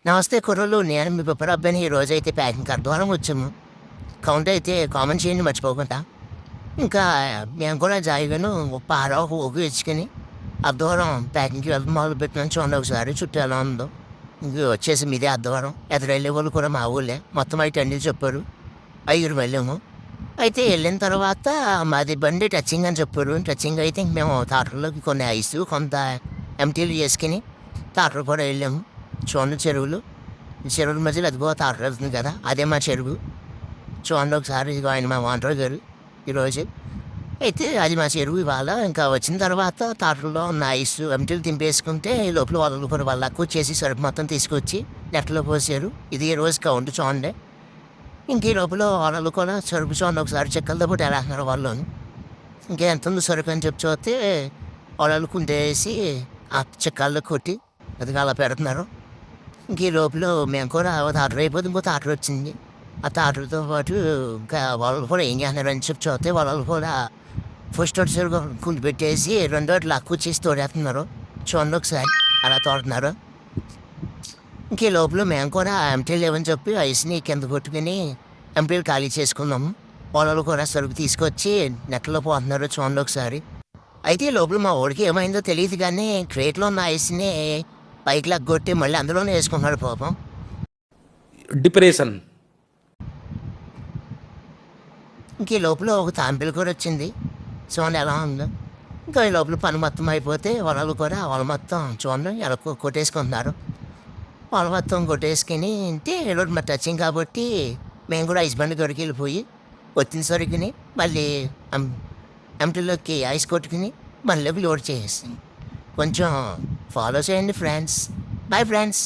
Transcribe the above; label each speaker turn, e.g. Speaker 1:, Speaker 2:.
Speaker 1: నమస్తే కుర్రోళ్ళు. నేను మీ పెప్పర్ అబ్బాయిని. ఈరోజైతే ప్యాకింగ్‌కి అర్ధవరం వచ్చాము. కౌంట్ అయితే కామెంట్ చేయండి మర్చిపోకుండా. ఇంకా మేము కూడా జాయిగాను ఒక పార, ఒక ఊగు ఇచ్చుకొని అర్ధవరం ప్యాకింగ్‌కి వెళ్ళడం మొదలుపెట్టినాం. చూడండి ఒకసారి చుట్టూ ఎలా ఉందో. ఇంక వచ్చేసాం. ఇదే అర్ధవరం. ఎదురెళ్ళే వాళ్ళు కూడా మా ఊళ్ళే. మొత్తం అయితే అన్నీ చెప్పారు. ఐదుగురం వెళ్ళాము. అయితే వెళ్ళిన తర్వాత మాది బండి టచింగ్ అని చెప్పారు. టచింగ్ అయితే ఇంక మేము తాటర్లోకి కొన్ని ఐస్, కొంత ఎంటీలు చేసుకొని తాటలు కూడా వెళ్ళాము. చూడండి చెరువులు. ఈ చెరువుల మధ్యలో అదిగో తాటలు వెళ్తుంది కదా, అదే మా చెరువు. చూడండి ఒకసారి. ఇదిగో ఆయన మా ఓనర్ గారు ఈరోజు. అయితే అది మా చెరువు. ఇవాళ ఇంకా వచ్చిన తర్వాత తాటల్లో ఉన్న ఐస్ ఎంటీలు దింపేసుకుంటే ఈ లోపల వలలు కూడా వాళ్ళ వచ్చేసి సరుకు మొత్తం తీసుకొచ్చి నెట్లో పోసారు. ఇది ఈ రోజు కౌంట్ చూడండి. ఇంక ఈ లోపల వలలు కూడా సరుకు చూడండి ఒకసారి చెక్కలతో పాటు ఎలా అంటున్నారు వాళ్ళు. ఇంకా ఎంత ఉంది సరుకు అని చెప్పి చూస్తే వలలు కుండేసి ఆ చెక్కల్లో కొట్టి అది అలా పెడుతున్నారు. ఇంక ఈ లోపల మేము కూడా తాటలు అయిపోతే ఇంకో తాటలు వచ్చింది. ఆ తాటలతో పాటు ఇంకా వలలు కూడా ఏం చేస్తున్నారని చెప్పి చూస్తే వలలు కూడా ఫస్ట్ వచ్చేసరికి కుండి పెట్టేసి రెండో లాక్కు వచ్చేసి తోడేస్తున్నారు. చూడండి ఒకసారి అలా తోడుతున్నారు. ఇంక ఈ లోపల మేము కూడా ఎంటీలు లేవని చెప్పి ఐస్ని కింద కొట్టుకుని ఎంటీలు ఖాళీ చేసుకున్నాము. వలలు కూడా సరుకు తీసుకొచ్చి నెట్లో పోతున్నారు. చూడండి ఒకసారి. అయితే ఈ లోపల మా ఊరికి ఏమైందో తెలియదు కానీ క్రేట్లో ఉన్న ఐస్ని పైకి లగ్గొట్టి మళ్ళీ అందులోనే వేసుకున్నాడు పాపం.
Speaker 2: డిప్రెషన్.
Speaker 1: ఇంక ఈ లోపల ఒక తాంపిల్ కూడా వచ్చింది. చూడండి ఎలా ఉందో. ఇంకా ఈ లోపల పని మొత్తం అయిపోతే వలలు కూడా వల మొత్తం చూడండి ఎలా కొట్టేసుకుంటున్నారు. వల మొత్తం కొట్టేసుకుని అంటే ఈరోజు మరి టచింగ్ కాబట్టి మేము కూడా ఐస్ బండి దొరికి వెళ్ళిపోయి వచ్చిన సరుకుని మళ్ళీ ఎంటీలోకి ఐస్ కొట్టుకుని మళ్ళీ లోడ్ చేసేస్తాం. కొంచెం ఫాలో చేయండి ఫ్రెండ్స్. Bye friends.